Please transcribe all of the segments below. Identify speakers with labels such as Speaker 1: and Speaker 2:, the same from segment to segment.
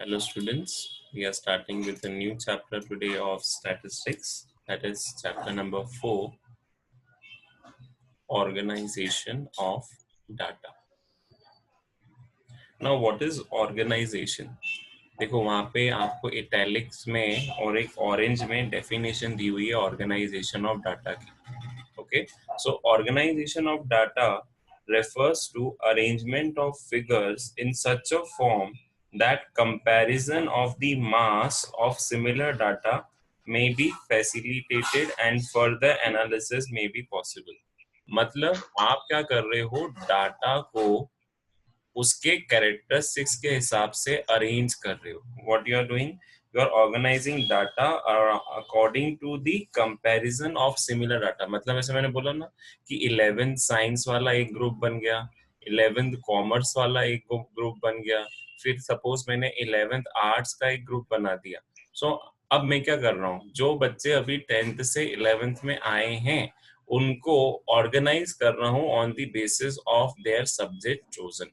Speaker 1: Hello students, we are starting with a new chapter today of statistics, that is chapter number 4, organization of data. Now what is organization? देखो वहाँ पे आपको italics में और एक orange में definition दी हुई है ऑर्गेनाइजेशन ऑफ डाटा की. Okay, so organization of data refers to arrangement of figures in such a form that comparison of the mass of similar data may be facilitated and further analysis may be possible. मतलब आप क्या कर रहे हो, data को उसके characteristics के हिसाब से अरेंज कर रहे हो. What you are doing, you are organising data according to the comparison of similar data. मतलब ऐसे मैंने बोला ना कि 11th साइंस वाला एक ग्रुप बन गया, 11th कॉमर्स वाला एक ग्रुप बन गया, फिर सपोज मैंने 11th आर्ट्स का एक ग्रुप बना दिया. सो अब मैं क्या कर रहा हूँ, जो बच्चे अभी 10th से 11th में आए हैं उनको ऑर्गेनाइज कर रहा हूँ on the basis of their subject chosen.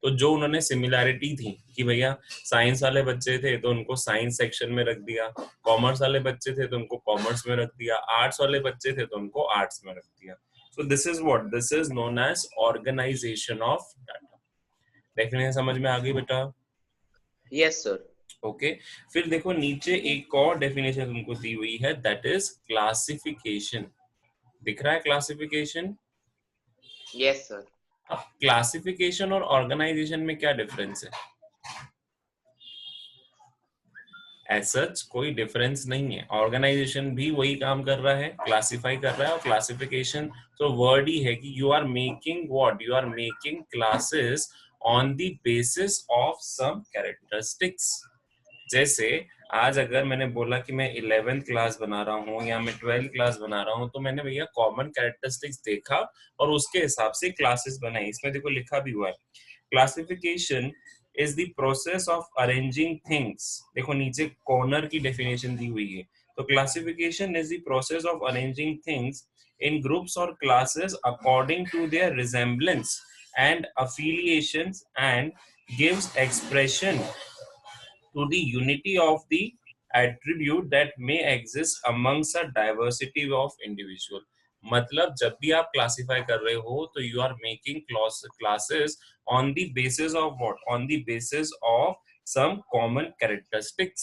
Speaker 1: तो जो उन्होंने सिमिलैरिटी थी कि भैया साइंस वाले बच्चे थे तो उनको साइंस सेक्शन में रख दिया, कॉमर्स वाले बच्चे थे तो उनको कॉमर्स में रख दिया, आर्ट्स वाले बच्चे थे तो उनको आर्ट्स में रख दिया. So this is what, this is known as organisation of data. Definition समझ में आ गई बेटा?
Speaker 2: Yes sir.
Speaker 1: ओके, फिर देखो नीचे एक और डेफिनेशन तुमको दी हुई है, दैट इज क्लासिफिकेशन. दिख रहा है क्लासिफिकेशन?
Speaker 2: Yes sir.
Speaker 1: अब क्लासिफिकेशन और ऑर्गेनाइजेशन में क्या डिफरेंस है? एज सच कोई डिफरेंस नहीं है. ऑर्गेनाइजेशन भी वही काम कर रहा है, क्लासिफाई कर रहा है, और क्लासिफिकेशन तो वर्ड ही है कि you are making what, you are making classes on the basis of some characteristics. जैसे आज अगर मैंने बोला कि मैं 11th क्लास बना रहा हूँ या मैं 12th क्लास बना रहा हूँ, तो मैंने भैया कॉमन कैरेक्टरिस्टिक्स देखा और उसके हिसाब से क्लासेस बनाई. इसमें देखो लिखा भी हुआ है, classification is the process of arranging things. देखो नीचे कॉर्नर की डेफिनेशन दी हुई है. तो classification is the process of arranging things in groups or classes according to their resemblance and affiliations and gives expression to the unity of the attribute that may exist amongst a diversity of individual. मतलब जब भी आप classify कर रहे हो तो you are making classes on the basis of what, on the basis of some common characteristics.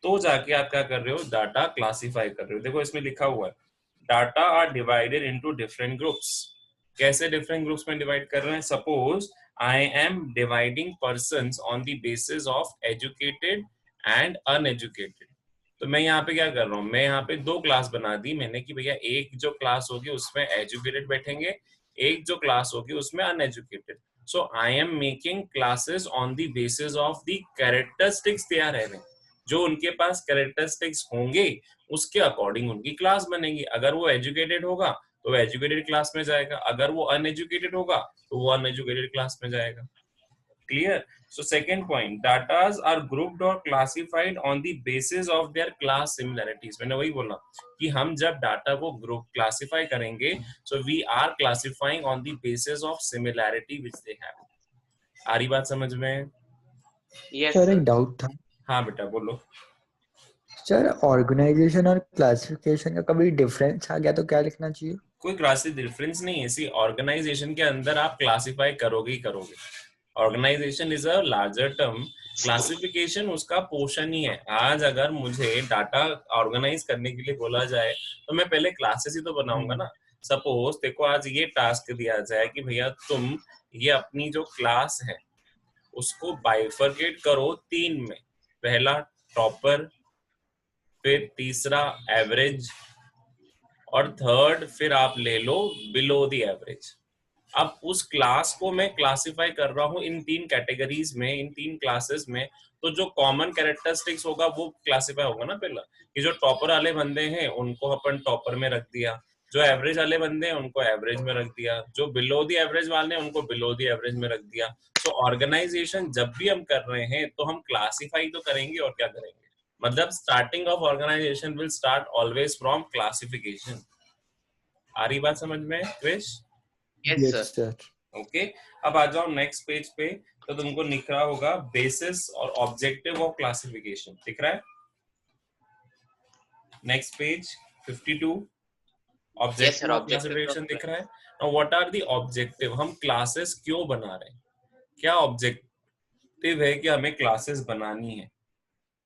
Speaker 1: तो जाके आप क्या कर रहे हो, डाटा क्लासिफाई कर रहे हो. देखो इसमें लिखा हुआ है, data are divided into different groups. कैसे डिफरेंट ग्रुप्स में डिवाइड कर रहे हैं? Suppose I am dividing persons on the basis of educated and uneducated. तो मैं यहाँ पे क्या कर रहा हूँ, मैं यहाँ पे दो क्लास बना दी मैंने कि भैया एक जो क्लास होगी उसमें एजुकेटेड बैठेंगे, एक जो क्लास होगी उसमें uneducated. So I am making classes on the basis of the characteristics they are having. जो उनके पास कैरेक्टरिस्टिक्स होंगे उसके अकॉर्डिंग उनकी क्लास बनेगी. अगर वो एजुकेटेड होगा तो वो एजुकेटेड क्लास में जाएगा, अगर वो अनएजुकेटेड होगा तो वो अनएजुकेटेड क्लास में जाएगा. Clear? So second point, datas are grouped or classified on the basis of their class similarities. मैंने वही बोला कि हम जब डाटा को ग्रुप क्लासिफाई करेंगे, so we are classifying on the basis of similarity which they have. आ रही बात समझ में?
Speaker 2: Yes
Speaker 3: sir
Speaker 2: sir.
Speaker 3: एक डाउट था.
Speaker 1: हाँ बेटा बोलो.
Speaker 3: सर ऑर्गेनाइजेशन और क्लासिफिकेशन का कभी डिफरेंस आ गया तो क्या लिखना चाहिए?
Speaker 1: कोई क्लासिक डिफरेंस नहीं है. सी ऑर्गेनाइजेशन के अंदर आप क्लासिफाई करोगे ही करोगे. Organisation is a larger term, classification उसका पोर्शन ही है. आज अगर मुझे डाटा ऑर्गेनाइज करने के लिए बोला जाए तो मैं पहले क्लासेस ही तो बनाऊंगा ना. सपोज देखो आज ये टास्क दिया जाए कि भैया तुम ये अपनी जो क्लास है उसको बाइफरकेट करो तीन में. पहला टॉपर, फिर तीसरा एवरेज, और थर्ड फिर आप ले लो बिलो द एवरेज. अब उस क्लास को मैं क्लासिफाई कर रहा हूँ इन तीन कैटेगरीज में, इन तीन क्लासेस में. तो जो कॉमन कैरेक्टरिस्टिक्स होगा वो क्लासिफाई होगा ना. पहला कि जो टॉपर वाले बंदे हैं उनको अपन टॉपर में रख दिया, जो एवरेज वाले बंदे हैं उनको एवरेज में रख दिया, जो बिलो द एवरेज वाले हैं उनको बिलो द एवरेज में रख दिया. सो ऑर्गेनाइजेशन जब भी हम कर रहे हैं तो हम क्लासिफाई तो करेंगे और क्या करेंगे. मतलब starting of organisation will start always from classification. आ रही बात समझ में Krish?
Speaker 2: Yes sir.
Speaker 3: Sir
Speaker 1: okay अब आ जाओ नेक्स्ट पेज पे. तो तुमको दिख रहा होगा बेसिस और ऑब्जेक्टिव ऑफ क्लासिफिकेशन, दिख रहा है? Next page 52,
Speaker 2: Yes, sir.
Speaker 1: Objective of
Speaker 2: Objective of
Speaker 1: classification दिख रहा है। Now what are the objective? हम क्लासेस क्यों बना रहे हैं? क्या ऑब्जेक्टिव है कि हमें क्लासेस बनानी है?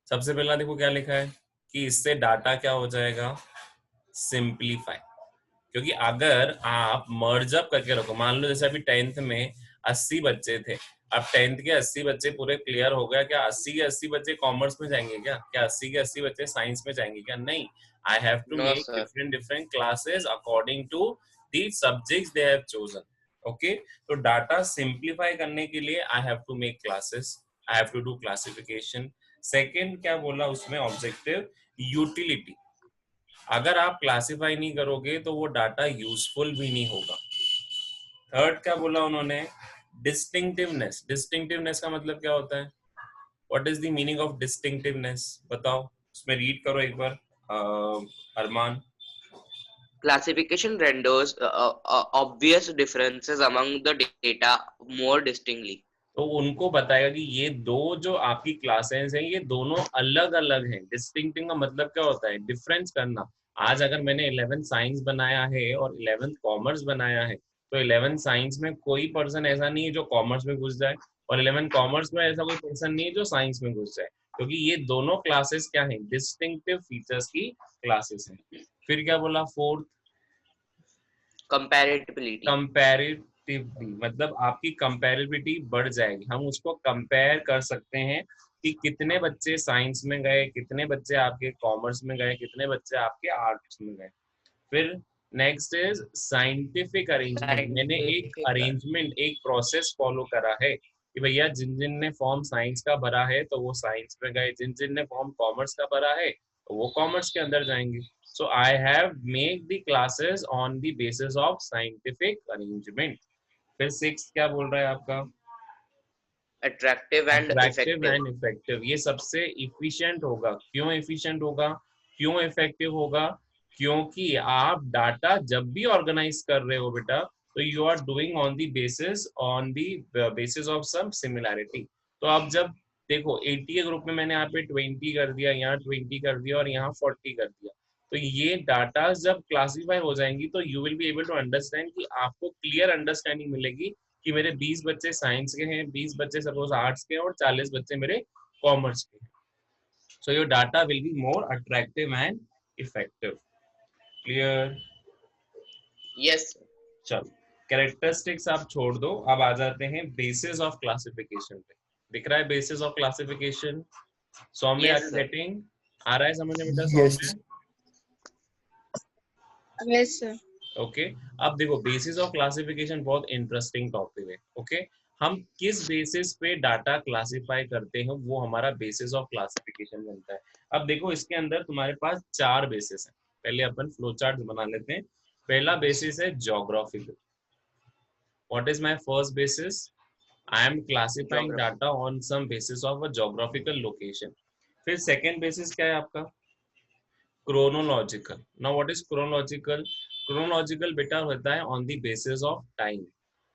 Speaker 1: सबसे पहला देखो क्या लिखा है कि इससे डाटा क्या हो जाएगा, सिंप्लीफाई। क्योंकि अगर आप मर्ज अप करके रखो, मान लो जैसे अभी 10th में 80 बच्चे थे, अब 10th के 80 बच्चे पूरे क्लियर हो गया, क्या 80 के 80 बच्चे कॉमर्स में जाएंगे? क्या 80 के 80 बच्चे साइंस में जाएंगे? क्या नहीं, I have to
Speaker 2: no,
Speaker 1: make
Speaker 2: sir.
Speaker 1: Different classes according to the subjects they have chosen. Okay, तो डाटा सिंप्लीफाई करने के लिए I have to make classes, I have to do classification. Second क्या बोला उसमें ऑब्जेक्टिव, यूटिलिटी। अगर आप classify नहीं करोगे तो वो डाटा यूजफुल भी नहीं होगा। थर्ड क्या बोला उन्होंने, डिस्टिंक्टिवनेस। डिस्टिंक्टिवनेस का मतलब क्या होता है? What is the meaning of distinctiveness? बताओ, उसमें रीड करो एक बार अरमान।
Speaker 2: Classification renders obvious differences among the data more distinctly.
Speaker 1: तो उनको बताएगा कि ये दो जो आपकी क्लासेस हैं ये दोनों अलग अलग हैं। डिस्टिंक्टिंग का मतलब क्या होता है? डिफरेंस करना। आज अगर मैंने 11th साइंस बनाया है और 11th कॉमर्स बनाया है, तो 11th साइंस में कोई पर्सन ऐसा नहीं है जो कॉमर्स में घुस जाए, और 11th कॉमर्स में ऐसा कोई पर्सन नहीं है जो साइंस में घुस जाए, क्योंकि ये दोनों क्लासेस क्या है, डिस्टिंक्टिव फीचर्स की क्लासेस हैं। फिर क्या बोला फोर्थ,
Speaker 2: Compatibility.
Speaker 1: कंपैरेटिवली, मतलब आपकी कंपैरेबिलिटी बढ़ जाएगी। हम उसको कंपेयर कर सकते हैं कि कितने बच्चे साइंस में गए, कितने बच्चे आपके कॉमर्स में गए, कितने बच्चे आपके आर्ट्स में गए। फिर नेक्स्ट इज साइंटिफिक अरेंजमेंट। मैंने एक
Speaker 2: Scientific.
Speaker 1: अरेंजमेंट, एक प्रोसेस फॉलो करा है कि भैया जिन जिन ने फॉर्म साइंस का भरा है तो वो साइंस में गए, जिन जिन ने फॉर्म कॉमर्स का भरा है तो वो कॉमर्स के अंदर जाएंगे। So I have make the classes on the basis of scientific arrangement. फिर सिक्स क्या बोल रहा है आपका,
Speaker 2: Attractive and
Speaker 1: attractive
Speaker 2: effective.
Speaker 1: And effective. ये सबसे इफिशिएंट होगा। क्यों इफिशिएंट होगा, क्यों इफेक्टिव होगा? क्योंकि आप डाटा जब भी ऑर्गेनाइज कर रहे हो बेटा, तो you are doing on the basis of some similarity. तो आप जब देखो 80 के ग्रुप में मैंने यहाँ पे 20 कर दिया, यहाँ 20 कर दिया और यहाँ 40 कर दिया, तो ये डाटा जब क्लासीफाई हो जाएंगी तो you will be able to understand, कि आपको क्लियर अंडरस्टैंडिंग मिलेगी कि मेरे 20 बच्चे साइंस के हैं, 20 बच्चे सपोज आर्ट्स के हैं और 40 बच्चे मेरे कॉमर्स के हैं। So your data will be more attractive and effective. Clear?
Speaker 2: Yes, sir.
Speaker 1: चलो, कैरेक्टरिस्टिक्स आप छोड़ दो, अब आ जाते हैं बेसिस ऑफ क्लासिफिकेशन पे। दिख रहा है basis of classification? Saumya, are
Speaker 2: Yes,
Speaker 1: you
Speaker 2: sir.
Speaker 1: Getting? आ रहा है समझ में बेटा
Speaker 3: Yes.
Speaker 1: Saumya?
Speaker 4: Yes, sir.
Speaker 1: Okay, अब देखो बेसिस ऑफ क्लासिफिकेशन बहुत इंटरेस्टिंग टॉपिक है। ओके, हम किस बेसिस पे डाटा क्लासिफाई करते हैं वो हमारा बेसिस ऑफ क्लासिफिकेशन बनता है। अब देखो इसके अंदर तुम्हारे पास 4 बेसिस हैं। पहले अपन फ्लो चार्ट बना लेते हैं। पहला बेसिस है geographical. What is my first basis? I am classifying
Speaker 2: Geography.
Speaker 1: Data on some basis of a geographical location. फिर सेकेंड बेसिस क्या है आपका? Chronological. Now what is chronological? Chronological बेटा होता है on the basis of time.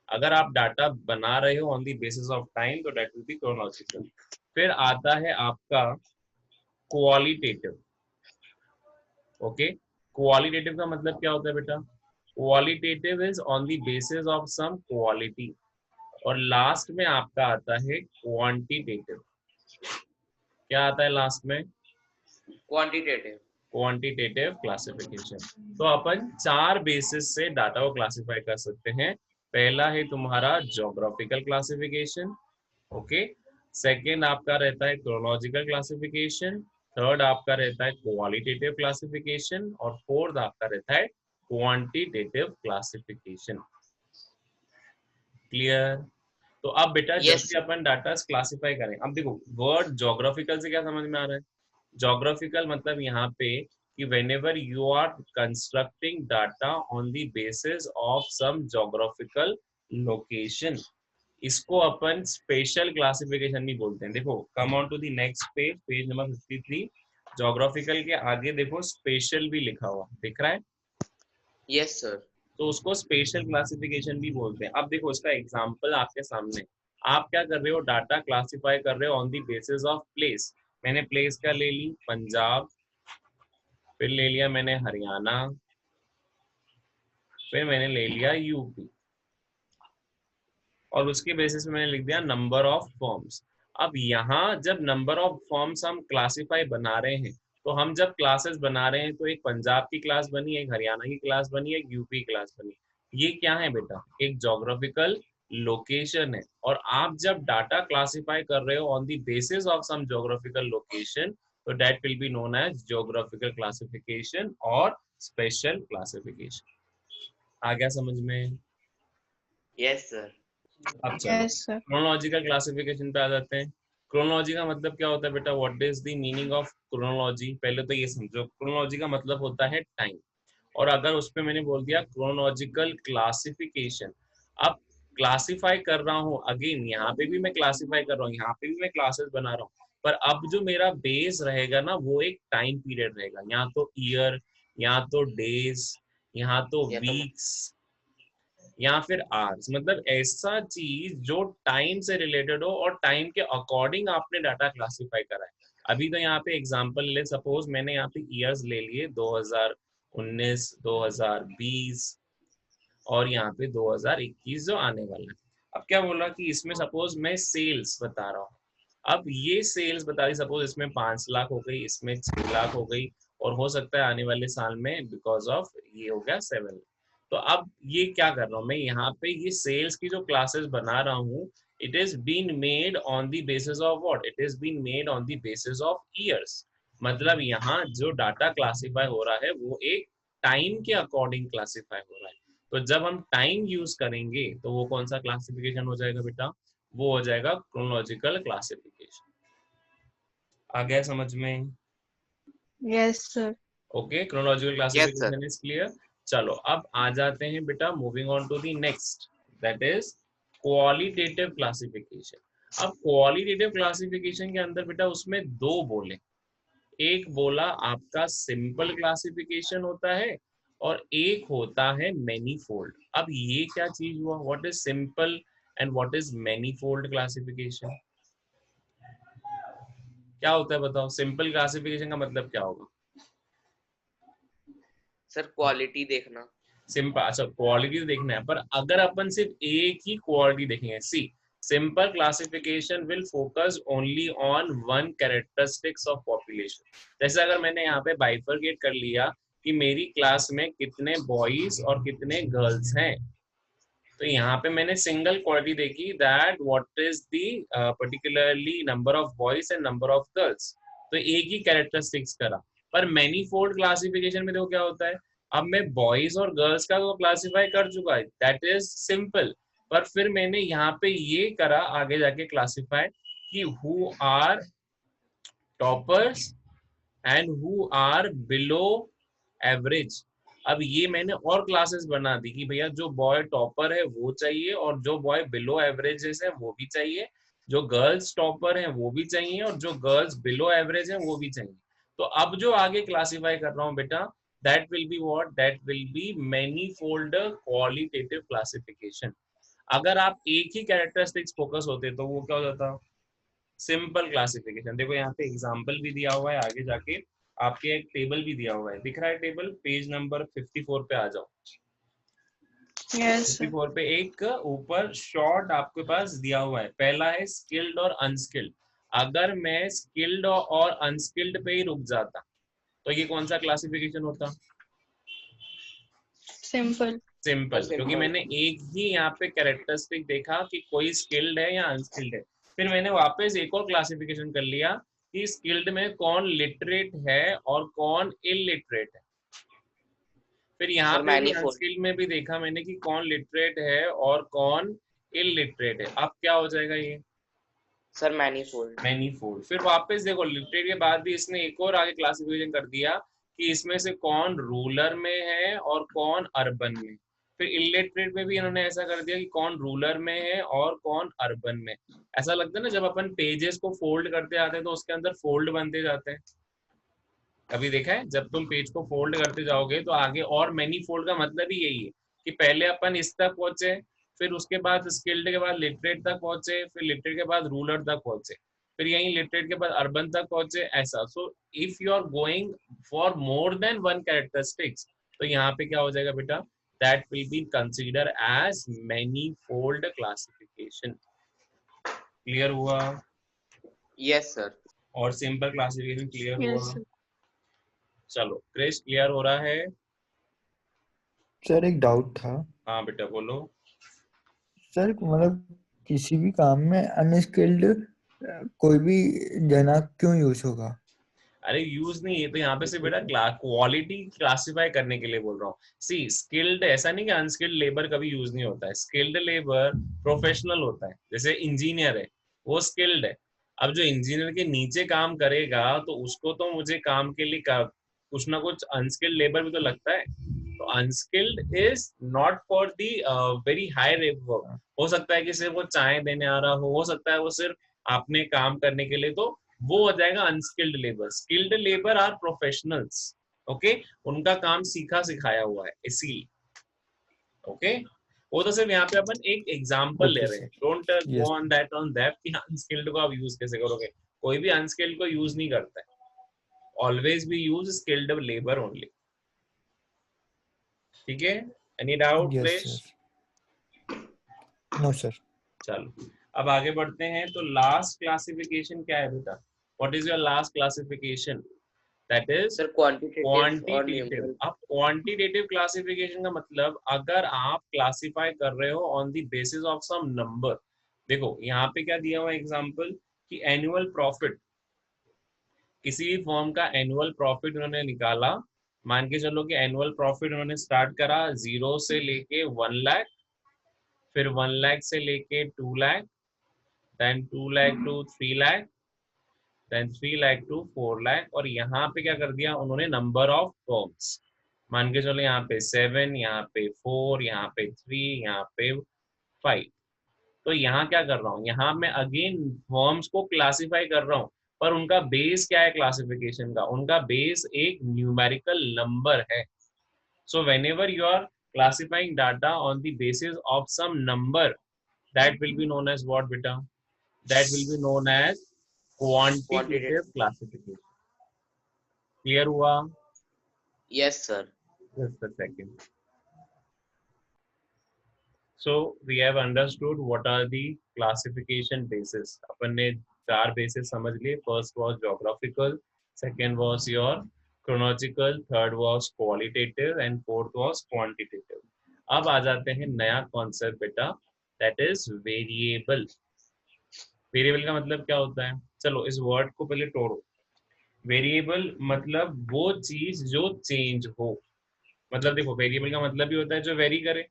Speaker 1: अगर आप data बना रहे हो on the basis of time तो दैट विल बी क्रोनोलॉजिकल। फिर आता है आपका क्वालिटेटिव। ओके, क्वालिटेटिव का मतलब क्या होता है बेटा? Qualitative is on the basis of some quality. और लास्ट में आपका आता है क्वांटिटेटिव। क्या आता है लास्ट में?
Speaker 2: Quantitative.
Speaker 1: Quantitative classification. तो अपन 4 बेसिस से डाटा को क्लासिफाई कर सकते हैं। पहला है तुम्हारा ज्योग्राफिकल क्लासिफिकेशन। ओके, सेकेंड आपका रहता है क्रोनोलॉजिकल क्लासिफिकेशन, थर्ड आपका रहता है क्वालिटेटिव क्लासिफिकेशन और फोर्थ आपका रहता है क्वांटिटेटिव क्लासिफिकेशन। क्लियर? तो अब बेटा जब
Speaker 2: Yes,
Speaker 1: भी अपन डाटा क्लासिफाई करें, अब देखो वर्ड ज्योग्राफिकल से क्या समझ में आ रहा है? ज्योग्राफिकल मतलब यहाँ पे कि whenever you are constructing data on the basis of some geographical location, इसको अपन स्पेशल क्लासिफिकेशन भी बोलते हैं। देखो come on to the next page, page number 53। Geographical के आगे देखो स्पेशल भी लिखा हुआ दिख रहा है,
Speaker 2: yes, sir.
Speaker 1: तो उसको स्पेशल क्लासिफिकेशन भी बोलते हैं। अब देखो इसका एग्जांपल आपके सामने, आप क्या कर रहे हो, डाटा क्लासिफाई कर रहे हो on the basis of place. मैंने प्लेस क्या ले ली, पंजाब, फिर ले लिया मैंने हरियाणा, फिर मैंने ले लिया यूपी, और उसके बेसिस में मैंने लिख दिया नंबर ऑफ फॉर्म्स। अब यहाँ जब नंबर ऑफ फॉर्म्स हम क्लासिफाई बना रहे हैं, तो हम जब क्लासेस बना रहे हैं तो एक पंजाब की क्लास बनी, एक हरियाणा की क्लास बनी, एक यूपी की क्लास बनी। ये क्या है बेटा, एक जोग्राफिकल लोकेशन है। और आप जब डाटा क्लासिफाई कर रहे हो on the basis of some geographical location, तो that will be known as geographical classification और स्पेशल क्लासिफिकेशन। आ गया समझ में?
Speaker 2: Yes sir.
Speaker 1: अब चलो क्रोनोलॉजिकल क्लासिफिकेशन पे आ जाते हैं। क्रोनोलॉजी का मतलब क्या होता है बेटा, what is the meaning of chronology? पहले तो ये समझो, क्रोनोलॉजी का मतलब होता है टाइम। और अगर उस पे मैंने बोल दिया क्रोनोलॉजिकल क्लासिफिकेशन, अब क्लासिफाई कर रहा हूँ, अगेन यहाँ पे भी मैं क्लासिफाई कर रहा हूँ, यहाँ पे भी मैं क्लासेस बना रहा हूँ, पर अब जो मेरा बेस रहेगा ना, वो एक टाइम पीरियड रहेगा। यहाँ तो ईयर, यहाँ तो डेज, यहाँ तो
Speaker 2: या तो
Speaker 1: वीक्स, या फिर आवर्स। मतलब ऐसा चीज जो टाइम से रिलेटेड हो और टाइम के अकॉर्डिंग आपने डाटा क्लासिफाई करा है। अभी तो यहाँ पे एग्जांपल ले, सपोज मैंने यहाँ पे ईयर्स ले लिए 2019, 2020 और यहाँ पे 2021 जो आने वाला है। अब क्या बोला कि इसमें सपोज मैं सेल्स बता रहा हूँ, अब ये सेल्स बता रही, सपोज इसमें 5 लाख हो गई, इसमें 6 लाख हो गई, और हो सकता है आने वाले साल में बिकॉज ऑफ ये हो गया 7। तो अब ये क्या कर रहा हूँ मैं, यहाँ पे ये सेल्स की जो क्लासेस बना रहा हूँ, it is been made on the basis of what, it is been made on the basis of years. मतलब यहाँ जो डाटा क्लासिफाई हो रहा है वो एक टाइम के अकॉर्डिंग क्लासिफाई हो रहा है। तो जब हम टाइम यूज करेंगे तो वो कौन सा क्लासिफिकेशन हो जाएगा बेटा, वो हो जाएगा क्रोनोलॉजिकल क्लासिफिकेशन। आ गया समझ में?
Speaker 4: Yes sir.
Speaker 1: Okay, chronological
Speaker 2: yes sir.
Speaker 1: Classification is clear. चलो अब आ जाते हैं बेटा, moving on to the next, that is qualitative classification. अब क्वालिटेटिव क्लासिफिकेशन के अंदर बेटा उसमें दो बोले, एक बोला आपका सिंपल क्लासिफिकेशन होता है और एक होता है मैनीफोल्ड। अब ये क्या चीज हुआ, what is simple and what is manifold classification? क्या होता है बताओ, सिंपल क्लासिफिकेशन का मतलब क्या होगा?
Speaker 2: सर क्वालिटी देखना।
Speaker 1: सिंपल, अच्छा क्वालिटी देखना है, पर अगर अपन सिर्फ एक ही क्वालिटी देखेंगे, see simple classification will focus only on one characteristics of population. जैसे अगर मैंने यहाँ पे बाइफरकेट कर लिया कि मेरी क्लास में कितने बॉयज और कितने गर्ल्स हैं, तो यहाँ पे मैंने सिंगल क्वालिटी देखी, that what is the particularly number of boys and number of girls, तो एक ही कैरेक्टरिस्टिक्स करा। पर मैनीफोल्ड क्लासिफिकेशन में देखो क्या होता है, अब मैं बॉयज और गर्ल्स का तो क्लासिफाई कर चुका है, दैट इज सिंपल, पर फिर मैंने यहाँ पे ये करा आगे जाके क्लासिफाई कि who are toppers and who are below average. अब ये मैंने और क्लासेस बना दी कि भैया जो बॉय टॉपर है वो चाहिए, और जो बॉय बिलो एवरेज है वो भी चाहिए, जो गर्ल्स टॉपर है वो भी चाहिए, और जो गर्ल्स बिलो एवरेज है वो भी चाहिए। तो अब जो आगे क्लासिफाई कर रहा हूँ बेटा, that will be what, that will B manifold qualitative classification. अगर आप एक ही कैरेक्टरिस्टिक्स फोकस होते तो वो क्या हो जाता, सिंपल क्लासिफिकेशन। देखो यहाँ पे एग्जांपल भी दिया हुआ है, आगे जाके आपके एक टेबल भी दिया हुआ है, दिख रहा है टेबल, पेज नंबर 54 पे आ जाओ।
Speaker 4: यस
Speaker 1: 54 पे एक ऊपर शॉर्ट आपके पास दिया हुआ है, पहला है स्किल्ड और अनस्किल्ड। अगर मैं स्किल्ड और अनस्किल्ड पे ही रुक जाता तो ये कौन सा क्लासिफिकेशन होता?
Speaker 4: सिंपल।
Speaker 1: सिंपल, क्योंकि मैंने एक ही यहाँ पे कैरेक्टरिस्टिक देखा कि कोई स्किल्ड है या अनस्किल्ड है, फिर मैंने वापस एक और क्लासिफिकेशन कर लिया कि स्किल्ड में कौन लिटरेट है और कौन इलिटरेट है। फिर यहाँ
Speaker 2: सर
Speaker 1: पे भी
Speaker 2: मैनीफोल्ड।
Speaker 1: अनस्किल्ड में भी देखा मैंने कि कौन लिटरेट है और कौन इलिटरेट है। अब क्या हो जाएगा ये?
Speaker 2: Sir manifold.
Speaker 1: मैनीफोल्ड। फिर वापस देखो लिटरेट के बाद भी इसने एक और आगे क्लासिफिकेशन कर दिया कि इसमें से कौन रूरल में है और कौन अर्बन में। फिर इलिटरेट में भी इन्होंने ऐसा कर दिया कि कौन रूरल में है और कौन अर्बन में। ऐसा लगता है ना जब अपन पेजेस को फोल्ड करते जाते हैं तो उसके अंदर फोल्ड बनते जाते हैं, कभी देखा है? जब तुम पेज को फोल्ड करते जाओगे तो आगे और मैनी फोल्ड का मतलब ही यही है कि पहले अपन इस तक पहुंचे, फिर उसके बाद स्किल्ड के बाद लिटरेट तक पहुंचे, फिर लिटरेट के बाद रूरल तक पहुंचे, फिर यहीं लिटरेट के बाद अर्बन तक पहुंचे, ऐसा। So if you are going for more than one characteristics, तो यहाँ पे क्या हो जाएगा बेटा, that will be consider as manifold classification. Clear हुआ?
Speaker 2: Yes sir.
Speaker 1: और सिंपल क्लासिफिकेशन क्लियर
Speaker 4: Yes,
Speaker 1: हुआ?
Speaker 4: sir.
Speaker 1: चलो क्रिश, क्लियर हो रहा है?
Speaker 3: सर एक डाउट था
Speaker 1: हाँ बेटा बोलो।
Speaker 3: सर, मतलब किसी भी काम में अनस्किल्ड कोई भी जना क्यों यूज होगा?
Speaker 1: अरे यूज नहीं, ये तो यहाँ पे से बेटा क्वालिटी क्लासिफाई करने के लिए बोल रहा हूँ। सी स्किल्ड, ऐसा नहीं कि अनस्किल्ड लेबर कभी यूज नहीं होता है। स्किल्ड लेबर प्रोफेशनल होता है, जैसे इंजीनियर है वो स्किल्ड है। अब जो इंजीनियर के नीचे काम करेगा तो उसको तो मुझे काम के लिए कुछ ना कुछ अनस्किल्ड लेबर भी तो लगता है। तो unskilled is not for the very high rate work. हो सकता है कि सिर्फ वो चाय देने आ रहा हो सकता है वो सिर्फ आपने काम करने के लिए, तो वो हो जाएगा unskilled labour. Skilled labour are professionals, okay, उनका काम सीखा सिखाया हुआ है, इसीलिए ओके। वो तो सिर्फ यहाँ पे अपन एक एग्जांपल ले
Speaker 3: ओके
Speaker 1: रहे हैं,
Speaker 3: sir.
Speaker 1: Don't
Speaker 3: yes
Speaker 1: go on that on that कि अनस्किल्ड को आप यूज कैसे करोगे। कोई भी अनस्किल्ड को यूज नहीं करता है, always be use skilled labour only. ठीक है, any doubt
Speaker 3: yes
Speaker 1: Krish?
Speaker 3: Sir. No sir.
Speaker 1: चलो अब आगे बढ़ते हैं। तो लास्ट क्लासिफिकेशन क्या है बेटा? What is your last classification? That is
Speaker 2: sir quantitative और
Speaker 1: क्वांटिटेटिव।
Speaker 2: न्यूमेरिकल।
Speaker 1: अब क्वांटिटेटिव क्लासिफिकेशन का मतलब, अगर आप क्लासिफाई कर रहे हो on the basis of some number. देखो यहाँ पे क्या दिया हुआ एग्जांपल कि एनुअल प्रॉफिट, किसी भी फॉर्म का एनुअल प्रॉफिट उन्होंने निकाला। मान के चलो कि एनुअल प्रॉफिट उन्होंने स्टार्ट करा 0 से लेके 1 लाख, फिर 1 लाख से लेके 2 lakh, then 2 lakh to 3 lakh, then 3 lakh to 4 lakh, और यहाँ पे क्या कर दिया उन्होंने, नंबर ऑफ फर्म्स। मान के चलो यहाँ पे 7, यहाँ पे 4, यहाँ पे 3, यहाँ पे 5। तो यहाँ क्या कर रहा हूँ, यहाँ मैं अगेन फॉर्म्स को क्लासिफाई कर रहा हूँ, पर उनका बेस क्या है क्लासिफिकेशन का? उनका बेस एक न्यूमेरिकल नंबर है। So whenever you are classifying data on the basis of some number, that will be known as what beta? That will be known as quantitative
Speaker 2: quantitative.
Speaker 1: classification. Clear हुआ?
Speaker 2: Yes sir.
Speaker 1: Just a second. So we have understood what are the classification bases. अपन ने 4 bases समझ लिए। First was geographical, second was your chronological, third was qualitative and fourth was quantitative. अब आ जाते हैं नया concept बेटा, that is variable. वेरिएबल का मतलब क्या होता है? चलो इस वर्ड को पहले तोड़ो। वेरिएबल मतलब वो चीज जो चेंज हो। मतलब देखो वेरिएबल का मतलब भी होता है जो वेरी करे।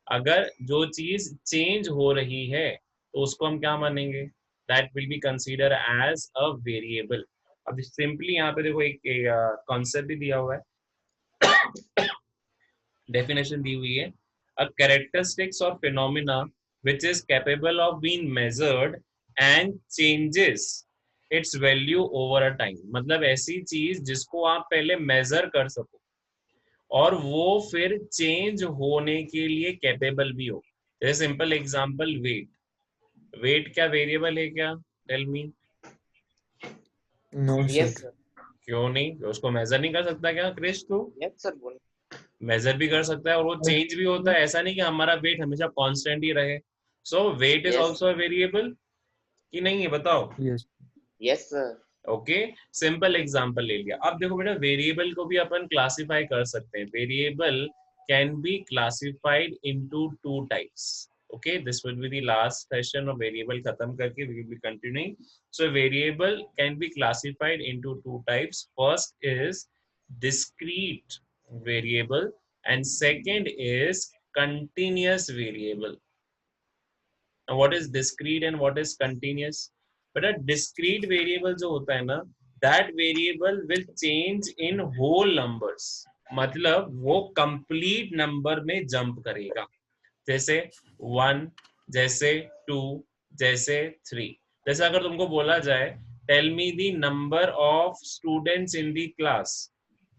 Speaker 1: अगर जो चीज चेंज हो रही है तो उसको हम क्या मानेंगे? That will be consider as a variable. अब सिंपली यहाँ पे देखो एक कॉन्सेप्ट भी दिया हुआ है, डेफिनेशन दी हुई है। अ कैरेक्टरिस्टिक्स और phenomena which is capable of being measured and changes its value over a time। मतलब ऐसी चीज जिसको आप पहले मेजर कर सको और वो फिर चेंज होने के लिए कैपेबल भी हो। जैसे सिंपल एग्जांपल वेट। वेट क्या वेरिएबल है क्या? Tell me.
Speaker 3: No
Speaker 2: yes
Speaker 3: sir.
Speaker 2: Sir.
Speaker 1: क्यों नहीं? उसको मेजर नहीं कर सकता क्या क्रिश? तू
Speaker 2: यस सर बोल।
Speaker 1: मेजर भी कर सकता है और वो चेंज भी होता है। ऐसा नहीं कि हमारा वेट हमेशा कांस्टेंट ही रहे। So weight is
Speaker 2: yes
Speaker 1: also a variable कि नहीं है? बताओ।
Speaker 3: Yes
Speaker 2: yes sir.
Speaker 1: Okay, simple example ले लिया। अब देखो बेटा वेरिएबल को भी अपन क्लासिफाई कर सकते हैं। Variable can be classified into 2 types. Okay, this will be the last session और वेरिएबल खत्म करके we will be continuing. So variable can be classified into 2 types. First is discrete variable and second is continuous variable. Now what is discrete and what is continuous? But a discrete variable जो होता है ना, that variable will change in whole numbers। मतलब वो complete number में jump करेगा। जैसे 1, जैसे 2, जैसे 3। जैसे अगर तुमको बोला जाए tell me the number of students in the class,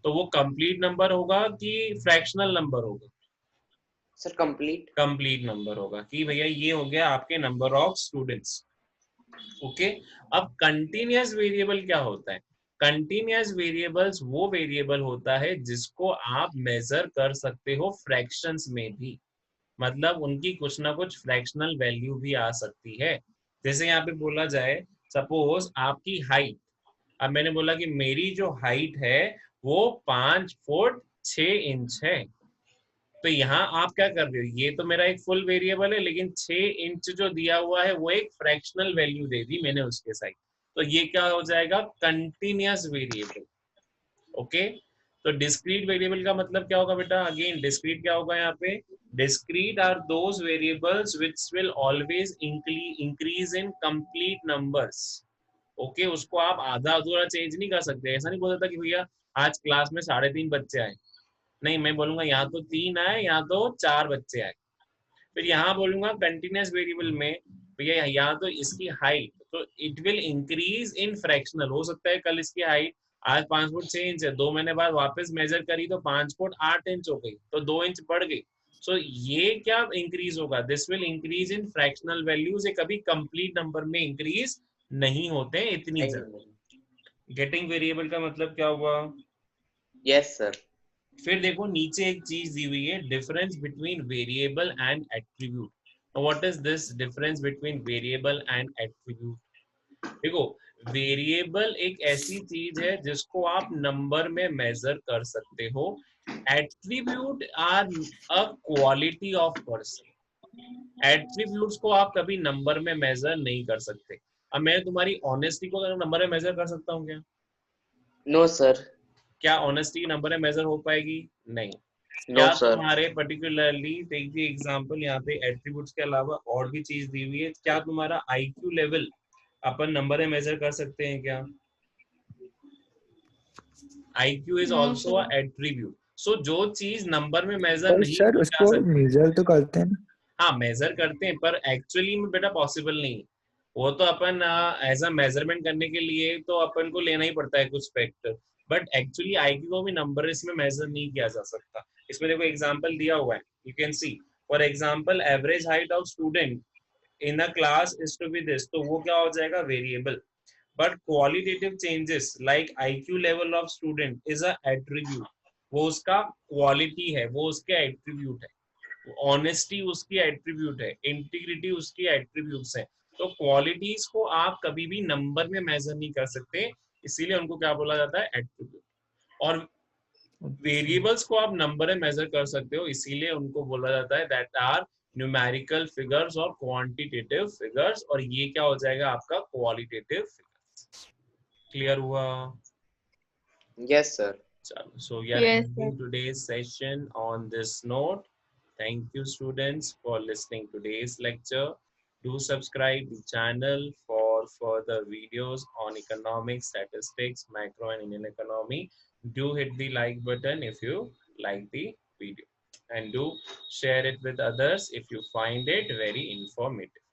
Speaker 1: तो वो कंप्लीट नंबर होगा कि फ्रैक्शनल नंबर होगा?
Speaker 2: Sir complete.
Speaker 1: कंप्लीट नंबर होगा कि भैया ये हो गया आपके नंबर ऑफ स्टूडेंट्स। ओके, अब कंटिन्यूअस वेरिएबल क्या होता है? कंटिन्यूअस वेरिएबल्स वो वेरिएबल होता है जिसको आप मेजर कर सकते हो फ्रैक्शंस में भी, मतलब उनकी कुछ ना कुछ फ्रैक्शनल वैल्यू भी आ सकती है। जैसे यहाँ पे बोला जाए, सपोज आपकी हाइट, अब मैंने बोला कि मेरी जो हाइट है वो 5 फुट 6 इंच है, तो यहाँ आप क्या कर रहे हो, ये तो मेरा एक फुल वेरिएबल है, लेकिन 6 इंच जो दिया हुआ है वो एक फ्रैक्शनल वैल्यू दे दी मैंने उसके साइड, तो ये क्या हो जाएगा, कंटिन्यूअस वेरिएबल। ओके, तो डिस्क्रीट वेरिएबल का मतलब क्या होगा बेटा? अगेन डिस्क्रीट क्या होगा यहाँ पे? Discrete are those variables which will always increase in complete numbers. Okay, उसको आप आधा अधूरा चेंज नहीं कर सकते। ऐसा नहीं बोल सकता कि भैया आज क्लास में 3.5 बच्चे आए, नहीं, मैं बोलूंगा यहाँ तो 3 आए, यहाँ तो 4 बच्चे आए। फिर यहाँ बोलूंगा कंटिन्यूअस वेरिएबल में, भैया यहाँ तो इसकी हाइट, तो it will increase in fractional. हो सकता है कल इसकी हाइट आज 5 फुट 6 इंच है, 2 महीने बाद वापस मेजर करी तो 5 फुट 8 इंच हो गई, तो 2 इंच बढ़ गई। सो ये क्या इंक्रीज होगा? This will increase in fractional values. ये कभी कंप्लीट नंबर में इंक्रीज नहीं होते इतनी जल्दी। गेटिंग वेरिएबल का मतलब क्या हुआ?
Speaker 2: Yes sir.
Speaker 1: फिर देखो नीचे एक चीज दी हुई है, difference between variable and attribute. What is this difference between variable and attribute? देखो, वेरिएबल एक ऐसी चीज है जिसको आप नंबर में मेजर कर सकते हो। Attribute are a quality of person. Attributes को आप कभी नंबर में मेजर नहीं कर सकते। अब मैं तुम्हारी ऑनेस्टी को नंबर में मेजर कर सकता हूँ क्या?
Speaker 2: No sir.
Speaker 1: क्या ऑनेस्टी नंबर में मेजर हो पाएगी? नहीं।
Speaker 2: नो
Speaker 1: क्या
Speaker 2: सर।
Speaker 1: तुम्हारे पर्टिकुलरली टेक द एग्जांपल, यहाँ पे एट्रीब्यूट्स के अलावा और भी चीज दी हुई है, क्या तुम्हारा आईक्यू लेवल अपन नंबर में मेजर कर सकते हैं क्या? IQ is
Speaker 4: No,
Speaker 1: also a
Speaker 4: sir.
Speaker 1: Attribute. So जो चीज नंबर में मेजर
Speaker 3: पर
Speaker 1: नहीं
Speaker 3: सर
Speaker 1: की जा
Speaker 3: उसको
Speaker 1: सकती,
Speaker 3: मेजर तो करते हैं ना।
Speaker 1: हाँ मेजर करते हैं, पर एक्चुअली में बेटा पॉसिबल नहीं। वो तो अपन एज अ मेजरमेंट करने के लिए तो अपन को लेना ही पड़ता है कुछ फैक्टर, बट एक्चुअली आईक्यू को भी नंबर इसमें मेजर नहीं किया जा सकता। इसमें देखो एग्जांपल दिया हुआ है, you can see for example average height of student in a class is to be this, तो वो क्या हो जाएगा, variable. But qualitative changes like IQ level of student is a attribute, वो उसका क्वालिटी है, वो उसके एट्रीब्यूट है। ऑनेस्टी उसकी एट्रीब्यूट है, इंटीग्रिटी उसकी एट्रीब्यूट्स है। तो क्वालिटीज को आप कभी भी नंबर में मेजर नहीं कर सकते, इसीलिए उनको क्या बोला जाता है, एट्रीब्यूट। और
Speaker 3: अच्छा।
Speaker 1: वेरिएबल्स को आप नंबर में मेजर कर सकते हो, इसीलिए उनको बोला जाता है दैट आर न्यूमेरिकल फिगर्स और क्वांटिटेटिव फिगर्स, और ये क्या हो जाएगा आपका क्वालिटेटिव फिगर्स। क्लियर हुआ?
Speaker 2: Yes sir.
Speaker 1: चलो, so we are
Speaker 4: Yes, sir.
Speaker 1: ending today's session on this note. Thank you students for listening today's lecture. Do subscribe the channel for further videos on economics, statistics, macro and Indian economy. Do hit the like button if you like the video, and do share it with others if you find it very informative.